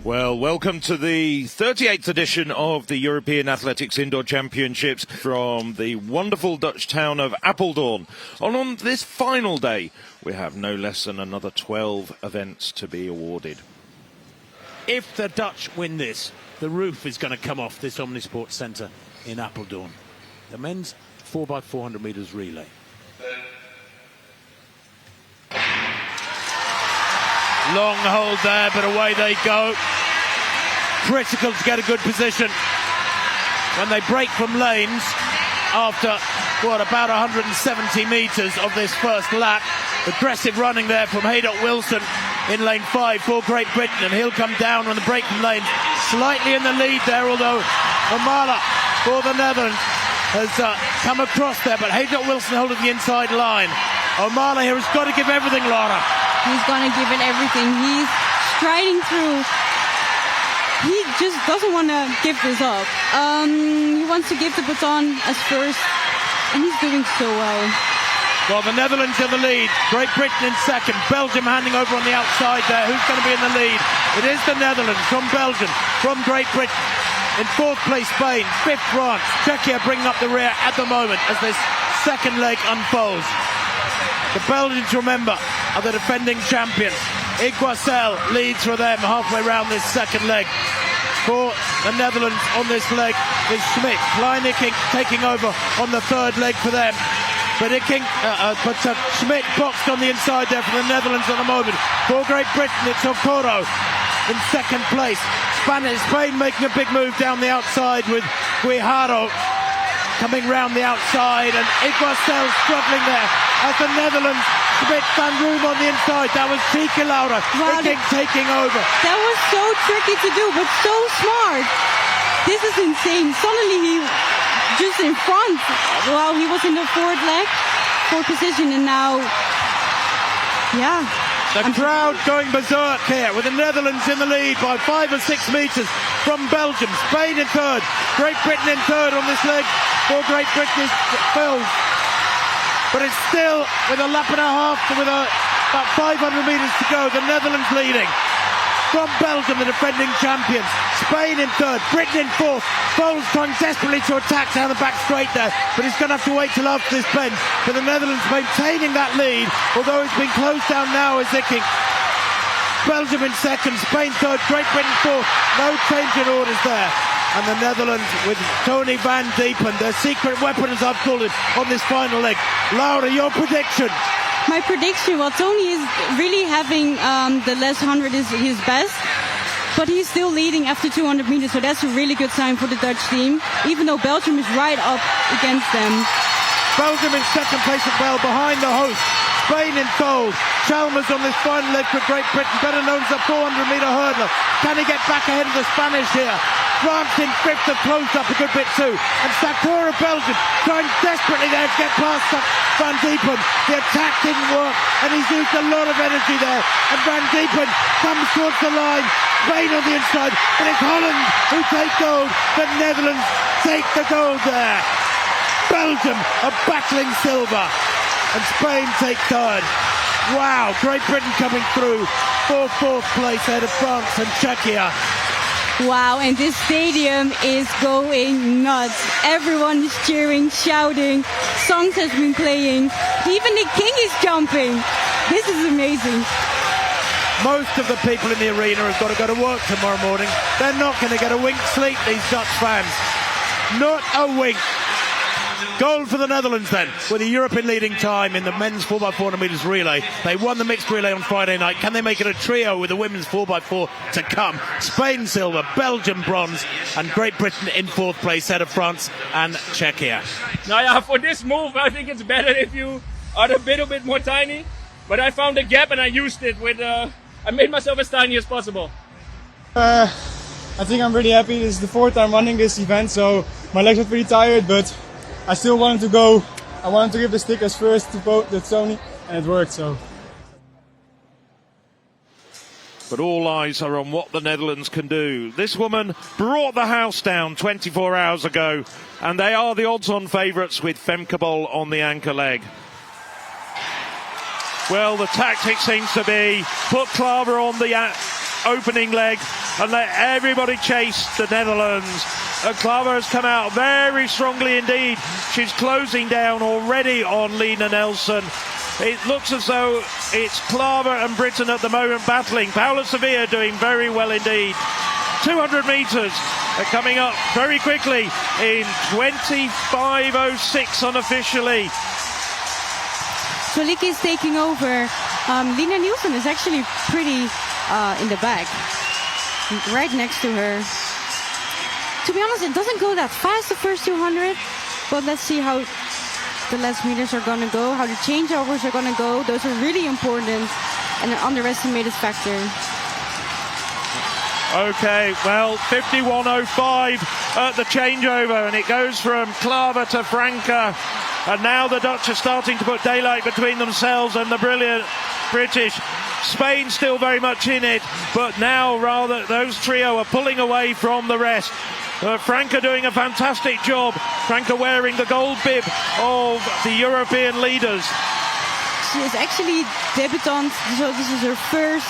Well, welcome to the 38th edition of the European Athletics Indoor Championships from the wonderful Dutch town of Apeldoorn. And on this final day, we have no less than another 12 events to be awarded. If the Dutch win this, the roof is going to come off this Omnisport Centre in Apeldoorn. The men's 4x400 metres relay. Long hold there, but away they go. Critical to get a good position. When they break from lanes after, about 170 metres of this first lap. Aggressive running there from Healy Wilson in lane 5 for Great Britain, and he'll come down on the break from lane. Slightly in the lead there, although Omala for the Netherlands has come across there, but Healy Wilson holding the inside line. Omala here has got to give everything, Laura. He's going to give it everything. He's striding through. He just doesn't want to give this up. He wants to give the baton as first, and he's doing so well. Well, the Netherlands in the lead. Great Britain in second. Belgium handing over on the outside there. Who's going to be in the lead? It is the Netherlands from Belgium, from Great Britain. In fourth place, Spain. Fifth, France. Czechia bringing up the rear at the moment as this second leg unfolds. The Belgians, remember, are the defending champions. Iguacel leads for them halfway round this second leg. For the Netherlands on this leg is Schmidt. Kleinicking taking over on the third leg for them. But Schmidt boxed on the inside there for the Netherlands at the moment. For Great Britain, it's Okoro in second place. Spain making a big move down the outside with Guijarro coming round the outside, and Iguacel struggling there as the Netherlands Schmidt found room on the inside. That was cheeky, Laura. Wow, taking over. That was so tricky to do, but so smart. This is insane. Suddenly he just in front. Well, he was in the fourth position, and now, yeah. The crowd going berserk here with the Netherlands in the lead by 5 or 6 metres from Belgium. Spain in third. Great Britain in third on this leg. For Great Britain is filled. But it's still with a lap and a half, with about 500 metres to go. The Netherlands leading. From Belgium, the defending champions. Spain in third, Britain in fourth. Foles trying desperately to attack down the back straight there, but he's going to have to wait till after this bend. But the Netherlands maintaining that lead, although it's been closed down now as EICH. Belgium in second, Spain third, Great Britain fourth. No change in orders there. And the Netherlands with Tony van Diepen, their secret weapon as I've called it, on this final leg. Laura, your prediction? My prediction, well, Tony is really having the last 100 is his best, but he's still leading after 200 meters, so that's a really good sign for the Dutch team, even though Belgium is right up against them. Belgium in second place as well, behind the host. Spain in third. Chalmers on this final leg for Great Britain, better known as a 400-meter hurdler. Can he get back ahead of the Spanish here? France in fifth have closed up a good bit too. And Sakura Belgium trying desperately there to get past Van Diepen. The attack didn't work, and he's used a lot of energy there. And Van Diepen comes towards the line. Spain on the inside, but it's Holland who take gold. The Netherlands take the gold there. Belgium are battling silver, and Spain take third. Wow, Great Britain coming through for fourth place ahead of France and Czechia. Wow, and this stadium is going nuts. Everyone is cheering, shouting. Songs has been playing. Even the king is jumping. This is amazing. Most of the people in the arena have got to go to work tomorrow morning. They're not going to get a wink sleep, these Dutch fans. Not a wink. Gold for the Netherlands then, with a European leading time in the men's 4x400 metres relay. They won the mixed relay on Friday night. Can they make it a trio with the women's 4x4 to come? Spain silver, Belgium bronze, and Great Britain in fourth place ahead of France and Czechia. Now, yeah, for this move, I think it's better if you are a little bit more tiny. But I found a gap and I used it with. I made myself as tiny as possible. I think I'm really happy. This is the fourth time running this event, so my legs are pretty tired, but I still wanted to go. I wanted to give the stick as first to Tony, and it worked. So. But all eyes are on what the Netherlands can do. This woman brought the house down 24 hours ago, and they are the odds-on favourites with Femke on the anchor leg. Well, the tactic seems to be put Klaver on the opening leg and let everybody chase the Netherlands. Klaver has come out very strongly indeed. She's closing down already on Lena Nelson. It looks as though it's Klaver and Britain at the moment battling. Paula Sevilla doing very well indeed. 200 metres are coming up very quickly in 25:06 unofficially. So Lieke is taking over. Lena Nielsen is actually pretty in the back, right next to her. To be honest, it doesn't go that fast the first 200, but let's see how the last meters are going to go, how the changeovers are going to go. Those are really important and an underestimated factor. Okay, well, 51:05 at the changeover, and it goes from Klaver to Franke. And now the Dutch are starting to put daylight between themselves and the brilliant British. Spain still very much in it, but now rather those trio are pulling away from the rest. Franke doing a fantastic job. Franke wearing the gold bib of the European leaders. She is actually debutante, so this is her first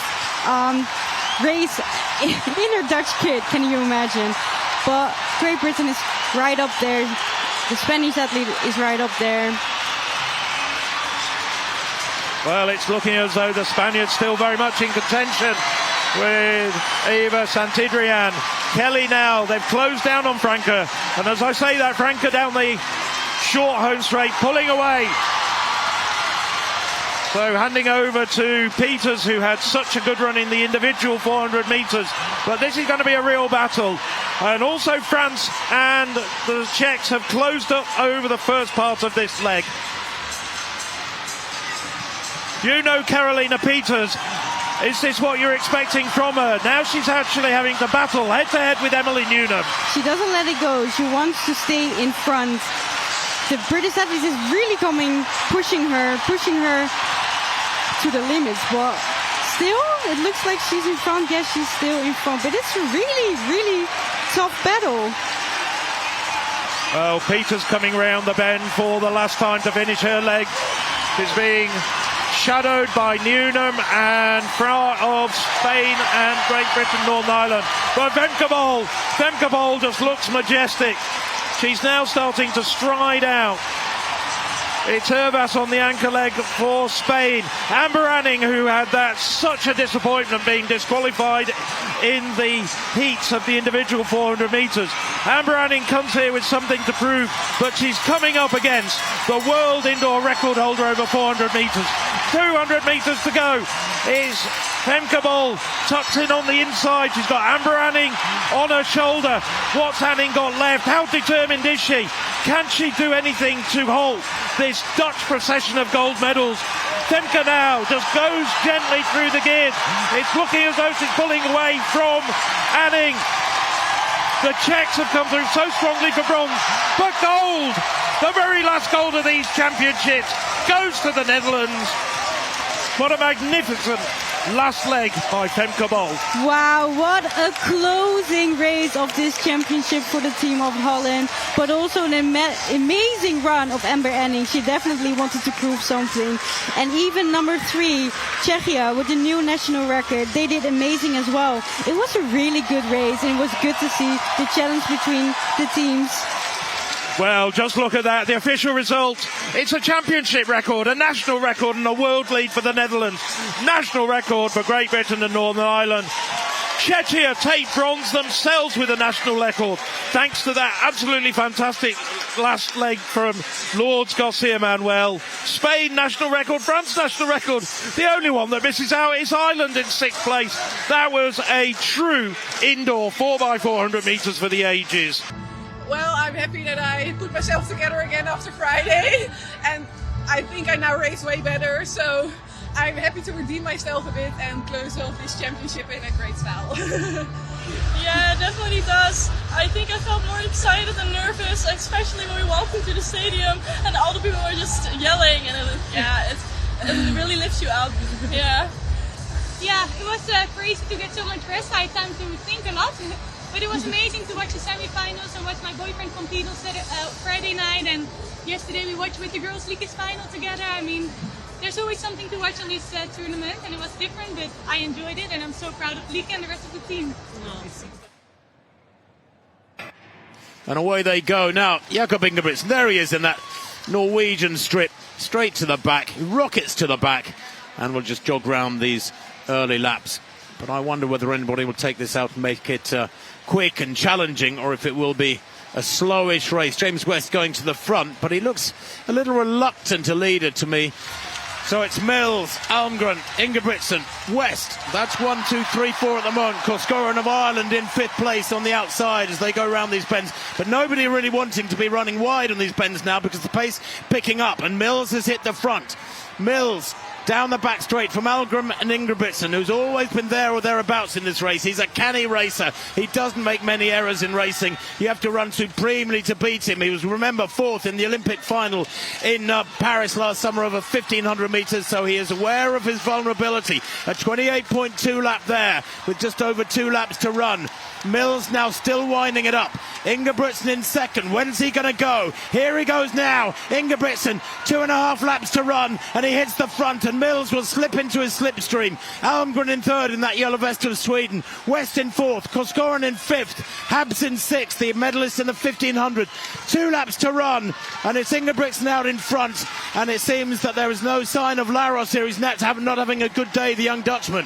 race in her Dutch kit, can you imagine? But Great Britain is right up there. The Spanish athlete is right up there. Well, it's looking as though the Spaniards still very much in contention with Eva Santidrian. Kelly now, they've closed down on Franke. And as I say that, Franke down the short home straight, pulling away. So handing over to Peeters, who had such a good run in the individual 400 metres. But this is going to be a real battle. And also France and the Czechs have closed up over the first part of this leg. You know Carolina Peeters. Is this what you're expecting from her? Now she's actually having to battle head-to-head with Emily Newnham. She doesn't let it go. She wants to stay in front. The British athlete is really coming, pushing her to the limits. But still, it looks like she's in front. Yes, she's still in front. But it's a really, really tough battle. Well, Peeters coming round the bend for the last time to finish her leg. She's being shadowed by Newnham and Fra of Spain and Great Britain, Northern Ireland. But Femke Bol just looks majestic. She's now starting to stride out. It's Hervas on the anchor leg for Spain. Amber Anning, who had such a disappointment being disqualified in the heats of the individual 400 metres. Amber Anning comes here with something to prove, but she's coming up against the world indoor record holder over 400 metres. 200 metres to go. Is Femke Bol tucked in on the inside. She's got Amber Anning on her shoulder. What's Anning got left? How determined is she? Can she do anything to halt this Dutch procession of gold medals? Femke now just goes gently through the gears. It's looking as though she's pulling away from Anning. The Czechs have come through so strongly for bronze, but gold, the very last gold of these championships, goes to the Netherlands. What a magnificent last leg by Femke Bol. Wow, what a closing race of this championship for the team of Holland, but also an amazing run of Amber Anning. She definitely wanted to prove something. And even number 3, Czechia, with the new national record, they did amazing as well. It was a really good race, and it was good to see the challenge between the teams. Well, just look at that. The official result. It's a championship record, a national record, and a world lead for the Netherlands. National record for Great Britain and Northern Ireland. Czechia take bronze themselves with a national record, thanks to that absolutely fantastic last leg from Lourdes Garcia Manuel. Spain national record, France national record. The only one that misses out is Ireland in 6th place. That was a true indoor 4x400 metres for the ages. Well, I'm happy that I put myself together again after Friday, and I think I now race way better, so I'm happy to redeem myself a bit and close off this championship in a great style. Yeah, it definitely does. I think I felt more excited and nervous, especially when we walked into the stadium and all the people were just yelling, and it really lifts you out. Yeah. Yeah, it was crazy to get so much rest. I had time to think a lot. But it was amazing to watch the semi-finals and watch my boyfriend compete on Friday night. And yesterday we watched with the girls Lieke's final together. I mean, there's always always something to watch on this tournament, and it was different, but I enjoyed it, and I'm so proud of Lieke and the rest of the team. And away they go. Now, Jakob Ingebrigtsen, there he is in that Norwegian strip, straight to the back, rockets to the back, and will just jog round these early laps. But I wonder whether anybody will take this out and make it quick and challenging, or if it will be a slowish race. James West going to the front, but he looks a little reluctant to lead it to me. So it's Mills, Almgren, Ingebrigtsen, West. That's 1, 2, 3, 4 at the moment. Corskoran of Ireland in 5th place on the outside as they go round these bends. But nobody really wanting to be running wide on these bends now because the pace picking up. And Mills has hit the front. Mills down the back straight from Almgren and Ingebrigtsen, who's always been there or thereabouts in this race. He's a canny racer. He doesn't make many errors in racing. You have to run supremely to beat him. He was, remember, 4th in the Olympic final in Paris last summer over 1,500 metres, so he is aware of his vulnerability. A 28.2 lap there with just over 2 laps to run. Mills now still winding it up. Ingebrigtsen in second. When's he going to go? Here he goes now. Ingebrigtsen, 2.5 laps to run, and he hits the front, and Mills will slip into his slipstream. Almgren in third in that yellow vest of Sweden. West in fourth. Corskoran in fifth. Habz in sixth, the medalist in the 1,500. 2 laps to run, and it's Ingebrigtsen out in front, and it seems that there is no sign of Laros here. He's not having a good day, the young Dutchman.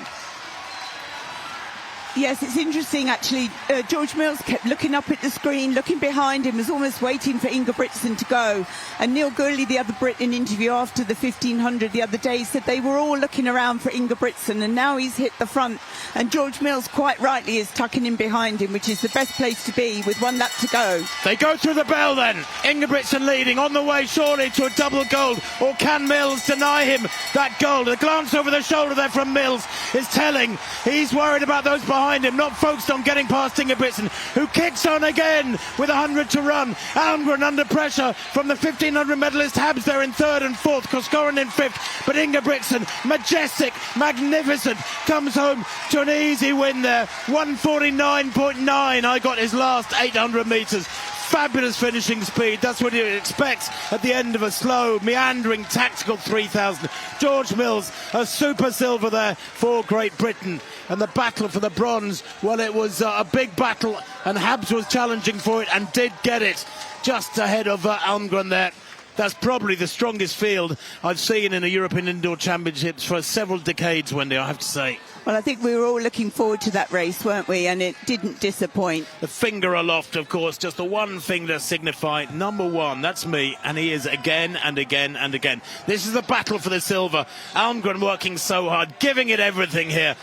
Yes, it's interesting actually. George Mills kept looking up at the screen, looking behind him, was almost waiting for Ingebrigtsen to go. And Neil Gurley, the other Brit, in an interview after the 1,500 the other day, said they were all looking around for Ingebrigtsen, and now he's hit the front. And George Mills, quite rightly, is tucking in behind him, which is the best place to be with 1 lap to go. They go through the bell then. Ingebrigtsen leading, on the way surely to a double gold. Or can Mills deny him that gold? A glance over the shoulder there from Mills is telling. He's worried about those behind him, not focused on getting past Ingebrigtsen, who kicks on again with 100 to run. Almgren under pressure from the 1,500 medalist Habz there in third and fourth. Corskoran in fifth, but Ingebrigtsen, majestic, magnificent, comes home to an easy win there. 1:49.9. I got his last 800 metres. Fabulous finishing speed. That's what you expect at the end of a slow, meandering, tactical 3,000. George Mills, a super silver there for Great Britain. And the battle for the bronze, well, it was a big battle, and Habz was challenging for it and did get it just ahead of Almgren there. That's probably the strongest field I've seen in a European Indoor Championships for several decades, Wendy, I have to say. Well, I think we were all looking forward to that race, weren't we? And it didn't disappoint. The finger aloft, of course, just the one finger signify number one. That's me, and he is again and again and again. This is the battle for the silver. Almgren working so hard, giving it everything here.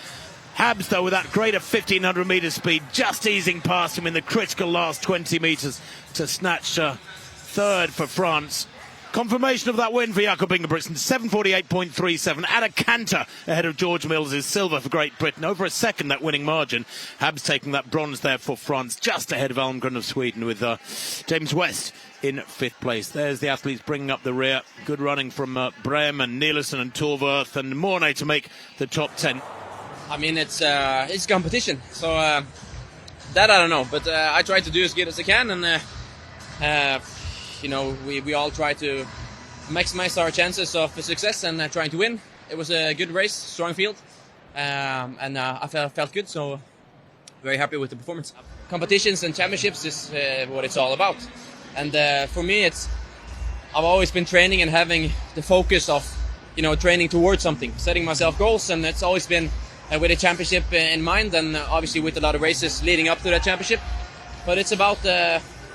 Habz, though, with that greater 1,500 metre speed, just easing past him in the critical last 20 metres to snatch third for France. Confirmation of that win for Jakob Ingebrigtsen, 7:48.37 at a canter ahead of George Mills' silver for Great Britain. Over a second, that winning margin. Habz taking that bronze there for France, just ahead of Almgren of Sweden, with James West in 5th place. There's the athletes bringing up the rear. Good running from Brem and Nielsen and Torworth and Mornay to make the top 10. I mean, it's competition, so that I don't know, but I try to do as good as I can, and you know, we all try to maximize our chances of success and trying to win. It was a good race, strong field, and I felt good, so very happy with the performance. Competitions and championships is what it's all about, and for me, I've always been training and having the focus of, you know, training towards something, setting myself goals, and it's always been with a championship in mind, and obviously with a lot of races leading up to that championship. But it's about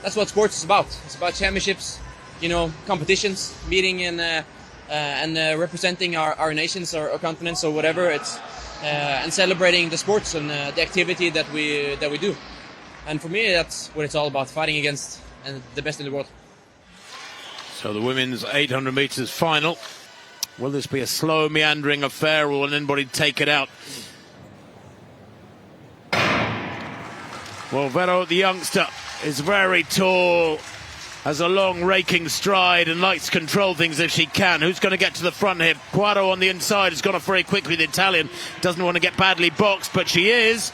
that's what sports is about. It's about championships, you know, competitions, meeting and representing our nations or continents or whatever. It's and celebrating the sports and the activity that we do. And for me, that's what it's all about: fighting against the best in the world. So the women's 800 metres final. Will this be a slow, meandering affair, or will anybody take it out? Well, Werro, the youngster, is very tall, has a long raking stride and likes to control things if she can. Who's going to get to the front here? Poirot on the inside has gone off very quickly. The Italian doesn't want to get badly boxed, but she is,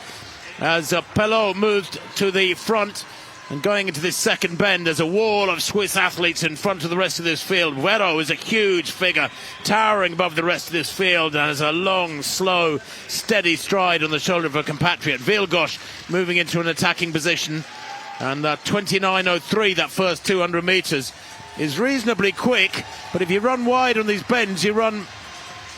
as Pelot moved to the front. And going into this second bend, there's a wall of Swiss athletes in front of the rest of this field. Werro is a huge figure, towering above the rest of this field, and has a long, slow, steady stride on the shoulder of her compatriot. Wielgosz moving into an attacking position. And 29.03, that first 200 metres, is reasonably quick. But if you run wide on these bends, you run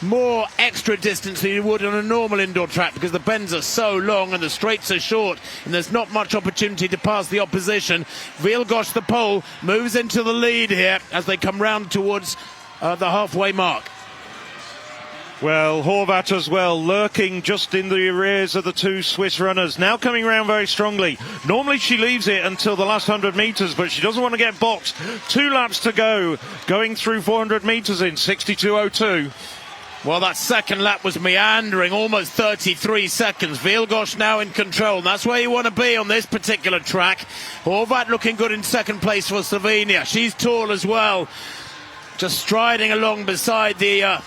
more extra distance than you would on a normal indoor track, because the bends are so long and the straights are short and there's not much opportunity to pass the opposition. Wielgosz, the Pole, moves into the lead here as they come round towards the halfway mark. Well, Horvat as well, lurking just in the rears of the two Swiss runners. Now coming round very strongly. Normally she leaves it until the last 100 metres, but she doesn't want to get boxed. 2 laps to go, going through 400 metres in 62.02. Well, that second lap was meandering, almost 33 seconds. Wielgosz now in control. That's where you want to be on this particular track. Horvat looking good in second place for Slovenia. She's tall as well. Just striding along beside the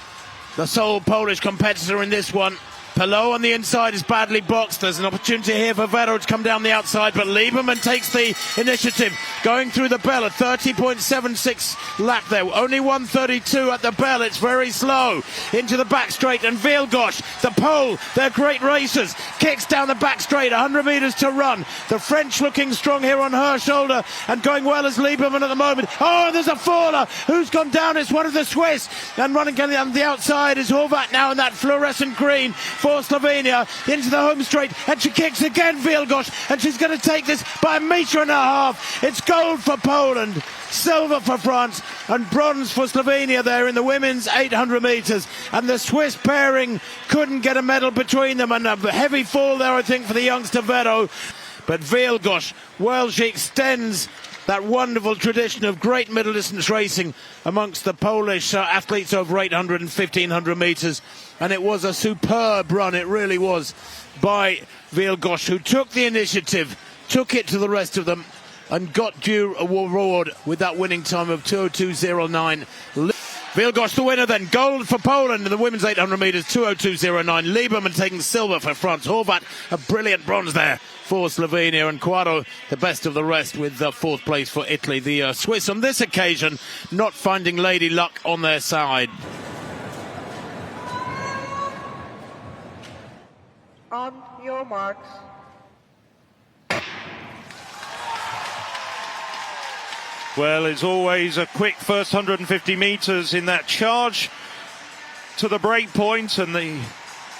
sole Polish competitor in this one. Pelot on the inside is badly boxed. There's an opportunity here for Werro to come down the outside, but Liberman takes the initiative, going through the bell at 30.76 lap there. Only 1:32 at the bell. It's very slow. Into the back straight, and Wielgosz, the Pole, they're great racers, kicks down the back straight, 100 metres to run. The French looking strong here on her shoulder and going well as Liberman at the moment. Oh, there's a faller. Who's gone down? It's one of the Swiss. And running on the outside is Horvat now in that fluorescent green for Slovenia, into the home straight, and she kicks again, Wielgosz, and she's going to take this by 1.5 meters. It's gold for Poland, silver for France, and bronze for Slovenia there in the women's 800 metres. And the Swiss pairing couldn't get a medal between them, and a heavy fall there, I think, for the youngster Werro. But Wielgosz, well, she extends that wonderful tradition of great middle distance racing amongst the Polish athletes over 800 and 1500 metres. And it was a superb run, it really was, by Wielgosz, who took the initiative, took it to the rest of them, and got due a reward with that winning time of 2:02.09. Wielgosz the winner then. Gold for Poland in the women's 800 metres, 2:02.09. Liberman taking silver for France. Horvat a brilliant bronze there for Slovenia, and Quadro the best of the rest with fourth place for Italy. The Swiss on this occasion not finding lady luck on their side. On your marks. Well, it's always a quick first 150 metres in that charge to the break point, and the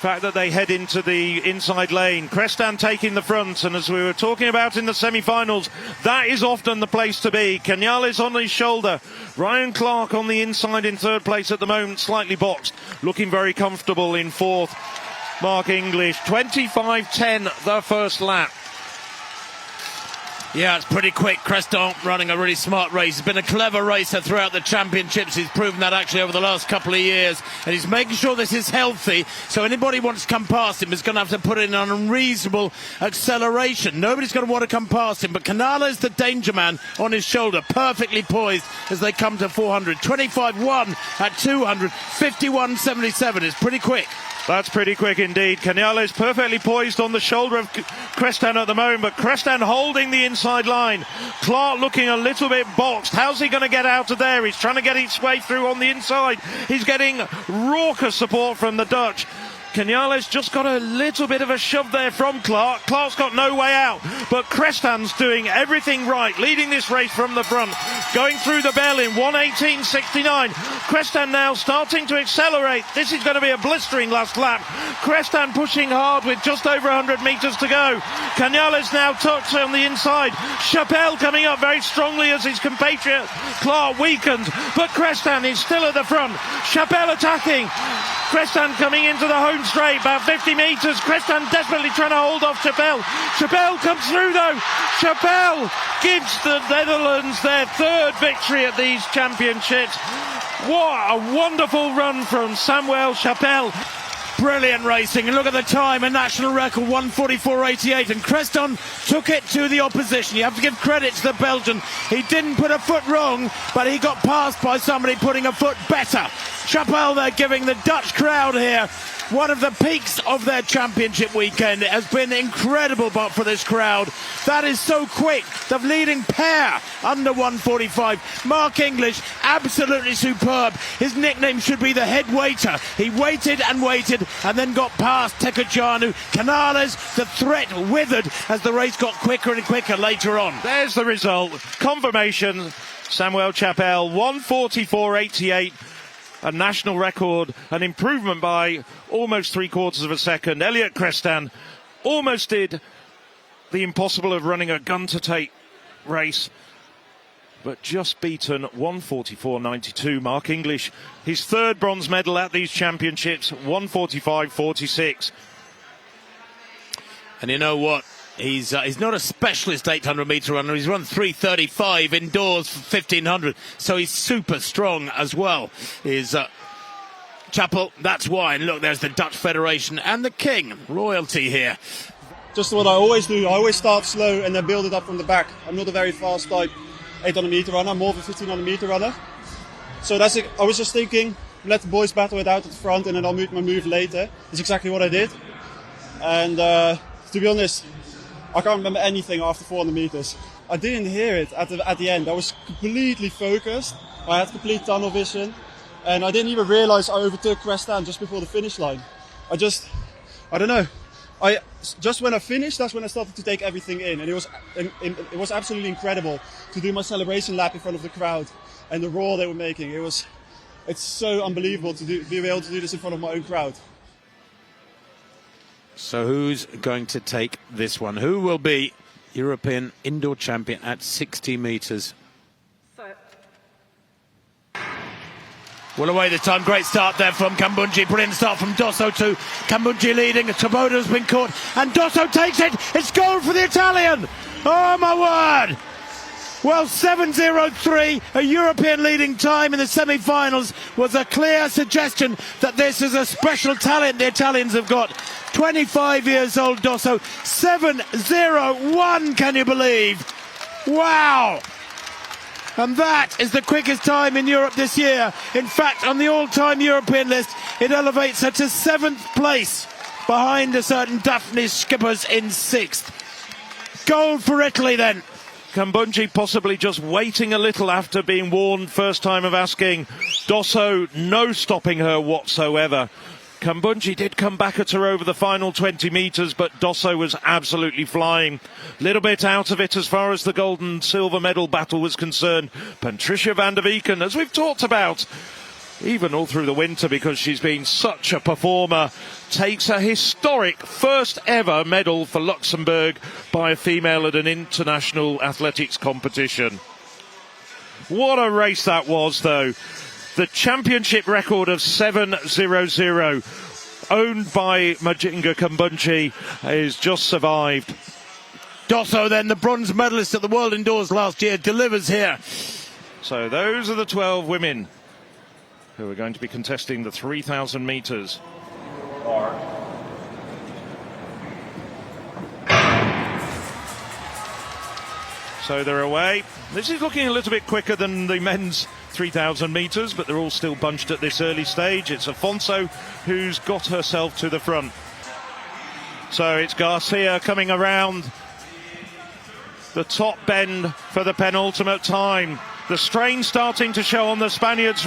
fact that they head into the inside lane. Crestan taking the front, and as we were talking about in the semi-finals, that is often the place to be. Canales on his shoulder. Ryan Clark on the inside in third place at the moment, slightly boxed, looking very comfortable in fourth. Mark English, 25.10 the first lap. Yeah, it's pretty quick. Crestan running a really smart race. He's been a clever racer throughout the championships. He's proven that actually over the last couple of years. And he's making sure this is healthy. So anybody who wants to come past him is going to have to put in an unreasonable acceleration. Nobody's going to want to come past him. But Canales, the danger man, on his shoulder, perfectly poised as they come to 400. 25.1 at 200. 51.77 is pretty quick. That's pretty quick indeed. Canales perfectly poised on the shoulder of Crestan at the moment, but Crestan holding the inside line. Clark looking a little bit boxed. How's he going to get out of there? He's trying to get his way through on the inside. He's getting raucous support from the Dutch. Canales just got a little bit of a shove there from Clark. Clark's got no way out, but Crestan's doing everything right, leading this race from the front, going through the bell in 1:18.69. Crestan now starting to accelerate. This is going to be a blistering last lap. Crestan pushing hard with just over 100 metres to go. Canales now tucked on the inside. Chapple coming up very strongly as his compatriot Clark weakened, but Crestan is still at the front. Chapple attacking. Crestan coming into the home straight, about 50 metres. Crestan desperately trying to hold off Chapple. Chapple comes through though. Chapple gives the Netherlands their third victory at these championships. What a wonderful run from Samuel Chapple. Brilliant racing, and look at the time, a national record 1:44.88, and Crestan took it to the opposition. You have to give credit to the Belgian. He didn't put a foot wrong, but he got passed by somebody putting a foot better. Chapple there giving the Dutch crowd here one of the peaks of their championship weekend. It has been incredible for this crowd. That is so quick. The leading pair under 145. Mark English, absolutely superb. His nickname should be the head waiter. He waited and waited and then got past Tekachanu. Canales, the threat withered as the race got quicker and quicker later on. There's the result. Confirmation. Samuel Chapple, 1:44.88. A national record, an improvement by almost 3/4 of a second. Eliott Crestan almost did the impossible of running a gun-to-tape race, but just beaten 1:44.92. Mark English, his third bronze medal at these championships, 1:45.46. And you know what? He's not a specialist 800-metre runner. He's run 3:35 indoors for 1,500, so he's super strong as well. Is Chapple, that's why. And look, there's the Dutch Federation and the King, royalty here. Just what I always do. I always start slow and then build it up from the back. I'm not a very fast type 800-metre runner. I'm more of a 1,500-metre runner. So that's it. I was just thinking, let the boys battle it out at the front and then I'll make my move later. That's exactly what I did. And to be honest, I can't remember anything after 400 meters. I didn't hear it at the end. I was completely focused. I had complete tunnel vision. And I didn't even realize I overtook Crestan just before the finish line. I don't know. Just when I finished, that's when I started to take everything in. And it was absolutely incredible to do my celebration lap in front of the crowd and the roar they were making. It's so unbelievable to be able to do this in front of my own crowd. So who's going to take this one? Who will be European indoor champion at 60 metres? Well, away the time. Great start there from Kambundji. Brilliant start from Dosso too. Kambundji leading. Swoboda's been caught. And Dosso takes it. It's goal for the Italian. Oh, my word. Well, 7:03, a European leading time in the semi-finals, was a clear suggestion that this is a special talent the Italians have got. 25 years old Dosso, 7:01, can you believe? Wow! And that is the quickest time in Europe this year. In fact, on the all-time European list, it elevates her to 7th place, behind a certain Daphne Schippers in 6th. Gold for Italy then. Kambundji possibly just waiting a little after being warned first time of asking. Dosso, no stopping her whatsoever. Kambundji did come back at her over the final 20 metres, but Dosso was absolutely flying. Little bit out of it as far as the gold and silver medal battle was concerned. Patrizia van der Weken, as we've talked about, even all through the winter because she's been such a performer, takes a historic first ever medal for Luxembourg by a female at an international athletics competition. What a race that was, though. The championship record of 7:00, owned by Mujinga Kambundji, is just survived. Dosso then, the bronze medalist at the World Indoors last year, delivers here. So those are the 12 women who are going to be contesting the 3,000 metres. So they're away. This is looking a little bit quicker than the men's 3,000 metres, but they're all still bunched at this early stage. It's Afonso who's got herself to the front. So it's Garcia coming around the top bend for the penultimate time. The strain starting to show on the Spaniard's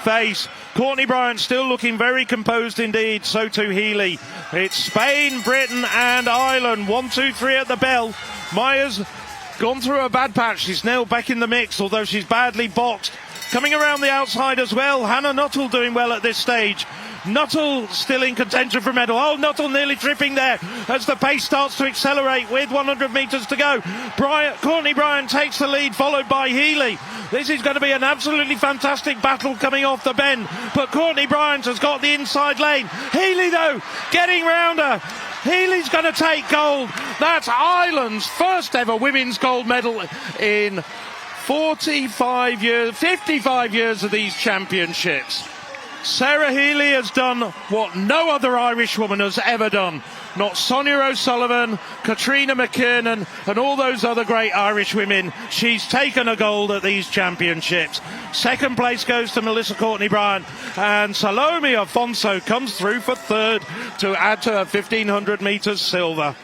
face. Courtney-Bryant still looking very composed indeed. So too Healy. It's Spain, Britain and Ireland. 1, 2, 3 at the bell. Maya's gone through a bad patch. She's now back in the mix, although she's badly boxed. Coming around the outside as well. Hannah Nuttall doing well at this stage. Nuttall still in contention for medal. Oh, Nuttall nearly tripping there as the pace starts to accelerate with 100 metres to go. Courtney-Bryant takes the lead, followed by Healy. This is going to be an absolutely fantastic battle coming off the bend, but Courtney-Bryant has got the inside lane. Healy, though, getting round her. Healy's going to take gold. That's Ireland's first ever women's gold medal in 55 years of these championships. Sarah Healy has done what no other Irish woman has ever done. not Sonia O'Sullivan, Katrina McKiernan and all those other great Irish women. She's taken a gold at these championships. Second place goes to Melissa Courtney-Bryant, and Salome Afonso comes through for third to add to her 1500 metres silver.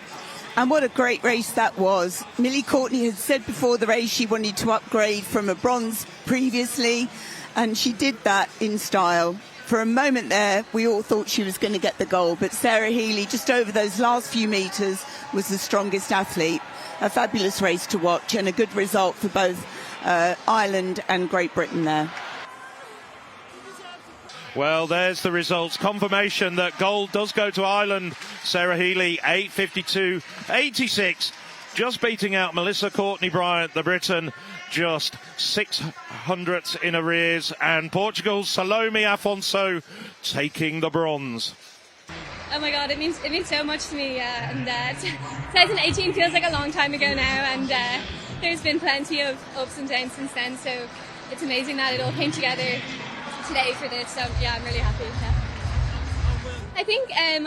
And what a great race that was. Millie Courtney had said before the race she wanted to upgrade from a bronze previously, and she did that in style. For a moment there, we all thought she was going to get the gold, but Sarah Healy, just over those last few metres, was the strongest athlete. A fabulous race to watch and a good result for both Ireland and Great Britain there. Well, there's the results. Confirmation that gold does go to Ireland. Sarah Healy, 8:52.86. Just beating out Melissa Courtney-Bryant, the Briton, just 600ths in arrears. And Portugal's Salome Afonso taking the bronze. Oh my God, it means so much to me. 2018 feels like a long time ago now, and there's been plenty of ups and downs since then. So it's amazing that it all came together today for this. So yeah, I'm really happy. Yeah. I think I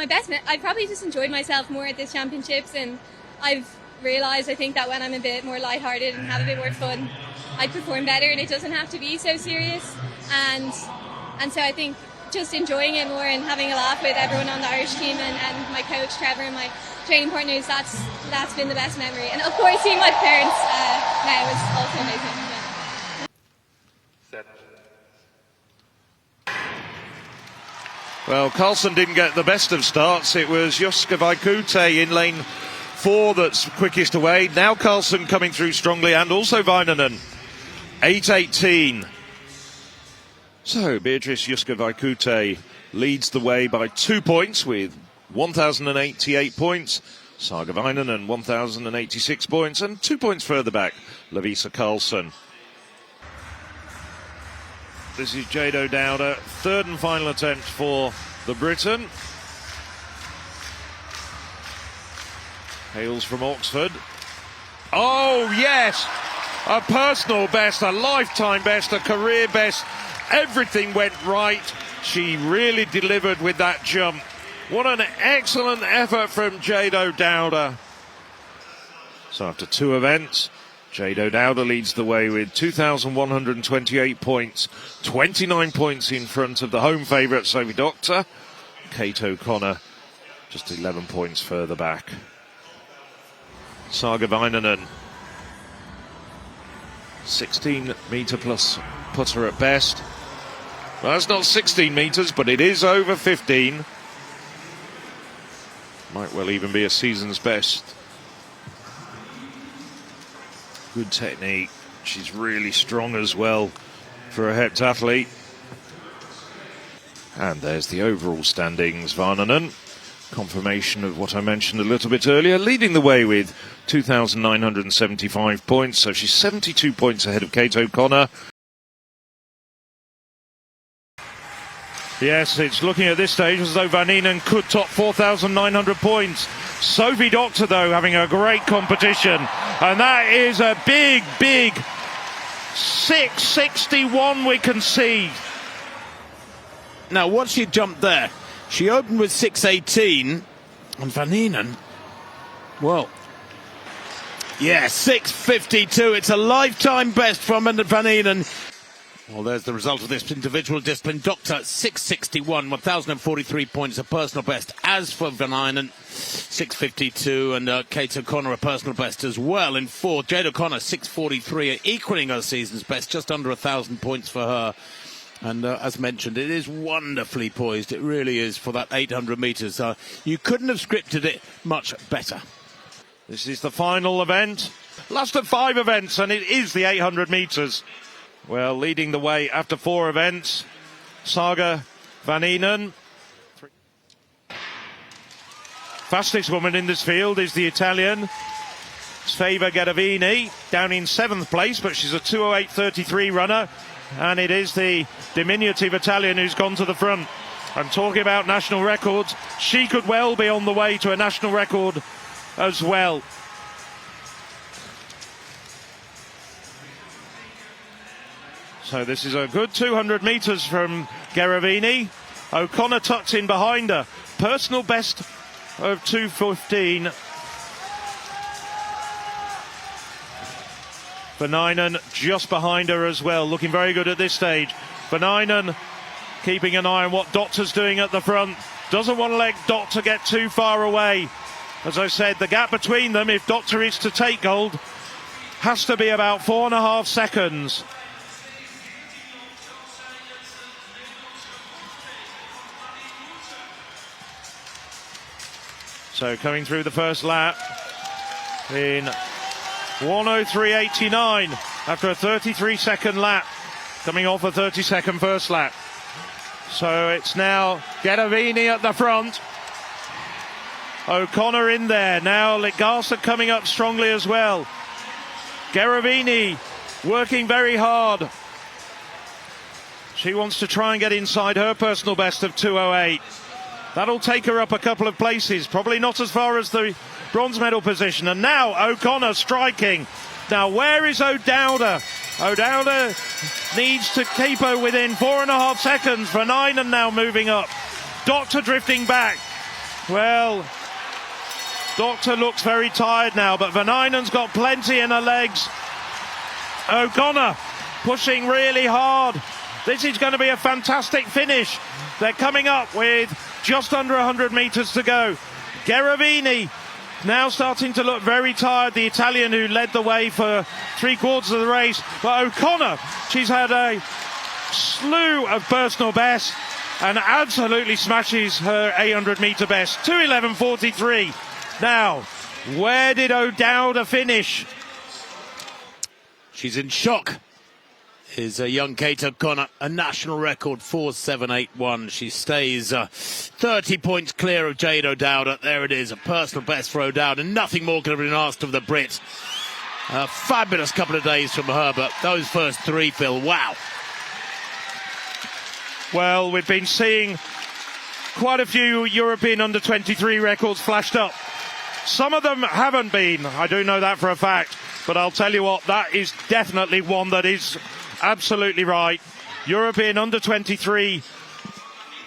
probably just enjoyed myself more at this championships, and I've realised I think that when I'm a bit more lighthearted and have a bit more fun, I perform better, and it doesn't have to be so serious. And so I think just enjoying it more and having a laugh with everyone on the Irish team and my coach Trevor and my training partners, that's been the best memory. And of course seeing my parents now is also amazing. Yeah. Well, Carlson didn't get the best of starts. It was Joska Vaikute in lane 4 that's quickest away. Now Carlson coming through strongly, and also Väinänen. 8:18. So Beatrice Joska Vaikute leads the way by 2 points with 1,088 points. Saga Väinänen 1,086 points, and 2 points further back, Lovisa Carlson. This is Jade O'Dowda, third and final attempt for the Briton. Hails from Oxford. Oh, yes! A personal best, a lifetime best, a career best. Everything went right. She really delivered with that jump. What an excellent effort from Jade O'Dowda. So after 2 events, Jade O'Dowda leads the way with 2,128 points, 29 points in front of the home favourite Sophie Doctor. Kate O'Connor just 11 points further back. Saga Väinänen, 16 metre plus putter at best. Well, that's not 16 metres, but it is over 15. Might well even be a season's best. Good technique. She's really strong as well for a heptathlete. And there's the overall standings. Väinänen, confirmation of what I mentioned a little bit earlier, leading the way with 2,975 points. So she's 72 points ahead of Kate O'Connor. Yes, it's looking at this stage as though Väinänen could top 4,900 points. Sophie Doctor, though, having a great competition. And that is a big, big 661 we can see. Now, what she jumped there, she opened with 6:18, and Väinänen, well, yeah, 6:52. It's a lifetime best from Väinänen. Well, there's the result of this individual discipline. Doctor, 6:61, 1,043 points, a personal best. As for Väinänen, 6:52, and Kate O'Connor, a personal best as well in 4. Jade O'Connor, 6:43, equaling her season's best, just under 1,000 points for her. And as mentioned, it is wonderfully poised. It really is for that 800 metres. You couldn't have scripted it much better. This is the final event. Last of 5 events, and it is the 800 metres. Well, leading the way after 4 events, Saga Väinänen. Fastest woman in this field is the Italian Sveva Garavini, down in 7th place, but she's a 2:08.33 runner. And it is the diminutive Italian who's gone to the front. I'm talking about national records. She could well be on the way to a national record as well. So this is a good 200 metres from Garavini. O'Connor tucked in behind her. Personal best of 2:15. Vaninen just behind her as well, looking very good at this stage. Vaninen keeping an eye on what Doctor's doing at the front. Doesn't want to let Doctor get too far away. As I said, the gap between them, if Doctor is to take gold, has to be about 4.5 seconds. So coming through the first lap in 1:03.89 after a 33-second lap, coming off a 30-second first lap. So it's now Garavini at the front. O'Connor in there. Now Ligasa coming up strongly as well. Garavini working very hard. She wants to try and get inside her personal best of 2:08. That'll take her up a couple of places, probably not as far as the bronze medal position. And now O'Connor striking. Now where is O'Dowda? O'Dowda needs to keep her within 4.5 seconds. Vaninen now moving up. Doctor drifting back. Well, Doctor looks very tired now, but Vaninen's got plenty in her legs. O'Connor pushing really hard. This is going to be a fantastic finish. They're coming up with just under 100 metres to go. Garavini now starting to look very tired, the Italian who led the way for 3/4 of the race. But O'Connor, she's had a slew of personal bests and absolutely smashes her 800-metre best. 2:11.43. Now, where did O'Dowda finish? She's in shock. Is young Kate O'Connor, a national record 4:7.81. She stays 30 points clear of Jade O'Dowda. There it is, a personal best for O'Dowda. Nothing more could have been asked of the Brit. A fabulous couple of days from her, but those first three, Phil, wow. Well, we've been seeing quite a few European under-23 records flashed up. Some of them haven't been, I do know that for a fact, but I'll tell you what, that is definitely one that is absolutely right. European under-23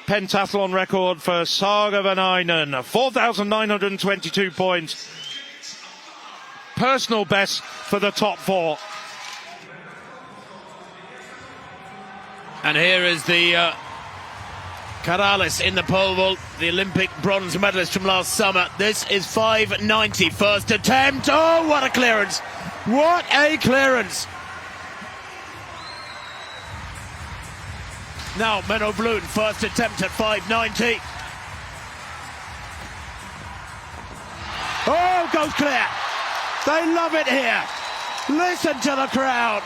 pentathlon record for Saga Vaninen, 4,922 points. Personal best for the top four. And here is the Karalis in the pole vault, the Olympic bronze medalist from last summer. This is 5:90, first attempt. Oh, what a clearance! What a clearance! Now Menno Vloon, first attempt at 5:90. Oh, goes clear. They love it here. Listen to the crowd.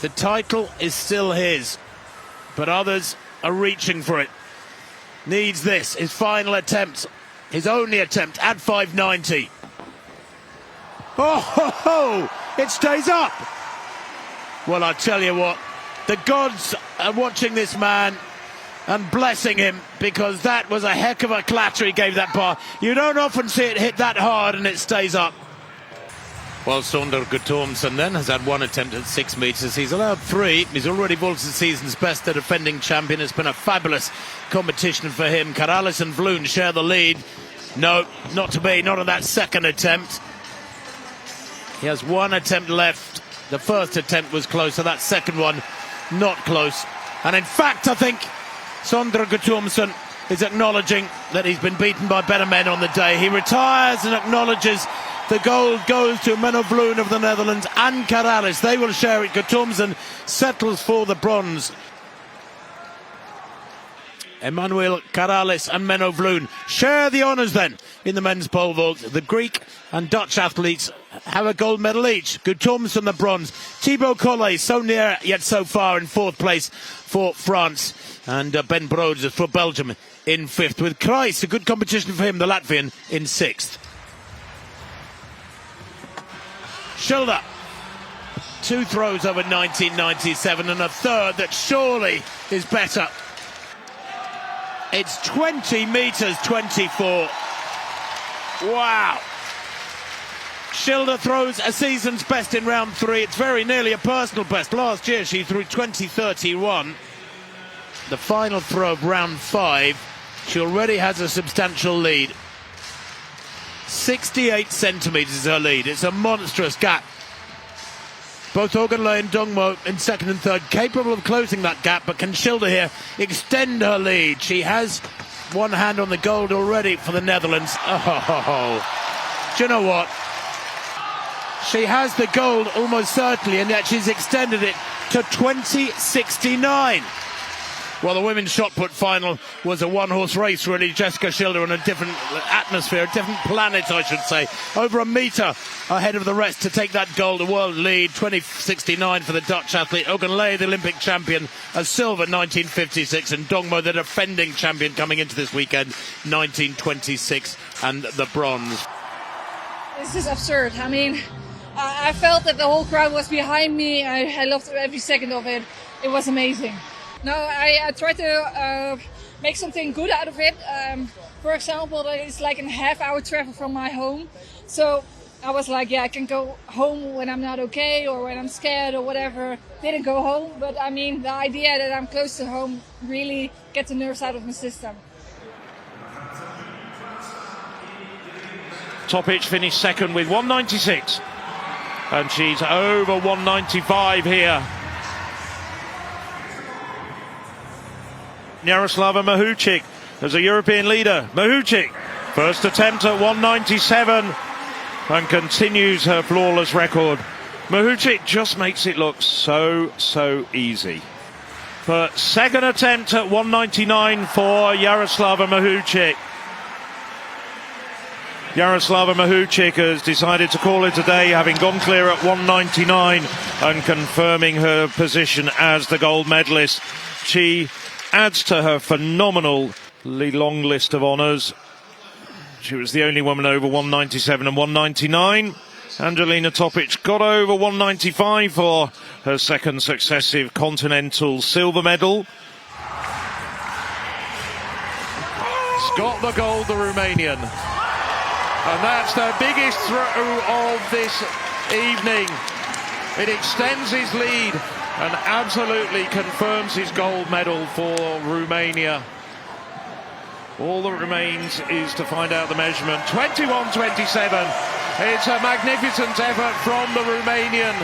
The title is still his, but others are reaching for it. Needs this, his final attempt, his only attempt at 5:90. Oh, ho, ho, it stays up. Well, I tell you what, the gods are watching this man and blessing him, because that was a heck of a clatter he gave that bar. You don't often see it hit that hard and it stays up. Well, Sander Guttormsen then has had one attempt at 6 metres. He's allowed 3. He's already vaulted the season's best, the defending champion. It's been a fabulous competition for him. Karalis and Vloon share the lead. No, not to be, not on that second attempt. He has one attempt left. The first attempt was close, so that second one not close. And in fact, I think Sander Guttormsen is acknowledging that he's been beaten by better men on the day. He retires and acknowledges the gold goes to Menno Vloon of the Netherlands and Karalis. They will share it. Guttormsen settles for the bronze. Emmanuel Karalis and Menno Vloon share the honours then in the men's pole vault. The Greek and Dutch athletes have a gold medal each. Guttormsen the bronze. Thibaut Collet so near yet so far in 4th place for France. And Ben Brodes for Belgium in 5th. With Kreis, a good competition for him, the Latvian, in 6th. Schilder, 2 throws over 1997 and a third that surely is better. It's 20 metres 24. Wow. Schilder throws a season's best in round 3. It's very nearly a personal best. Last year she threw 20.31. The final throw of round 5 She already has a substantial lead. 68 centimetres is her lead. It's a monstrous gap. Both Ogunleye and Dongmo in second and third, capable of closing that gap, but can Schilder here extend her lead? She has one hand on the gold already for the Netherlands. Oh, do you know what? She has the gold almost certainly, and yet she's extended it to 2069. Well, the women's shot put final was a one-horse race, really. Jessica Schilder on a different atmosphere, a different planet, I should say. Over a metre ahead of the rest to take that gold, a world lead. 2069 for the Dutch athlete. Ogunleye, the Olympic champion, a silver 1956, and Dongmo, the defending champion coming into this weekend, 1926, and the bronze. This is absurd. I mean, I felt that the whole crowd was behind me. I loved every second of it. It was amazing. No, I tried to make something good out of it. For example, it's like a half-hour travel from my home. So I was like, yeah, I can go home when I'm not okay or when I'm scared or whatever. Didn't go home, but I mean, the idea that I'm close to home really gets the nerves out of my system. Topic finished second with 196. And she's over 195 here. Jaroslava Mahučík as a European leader. Mahučík, first attempt at 197 and continues her flawless record. Mahučík just makes it look so easy. But second attempt at 199 for Jaroslava Mahučík. Jaroslava Mahučík has decided to call it a day, having gone clear at 199 and confirming her position as the gold medalist. She adds to her phenomenally long list of honours. She was the only woman over 197 and 199. Angelina Topic got over 195 for her second successive continental silver medal. It's got the gold, the Romanian. And that's the biggest throw of this evening. It extends his lead and absolutely confirms his gold medal for Romania. All that remains is to find out the measurement. 21.27. It's a magnificent effort from the Romanian.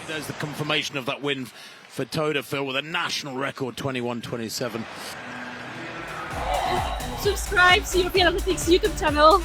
There's the confirmation of that win for Toda Phil with a national record 21.27. Subscribe to European Athletics YouTube channel.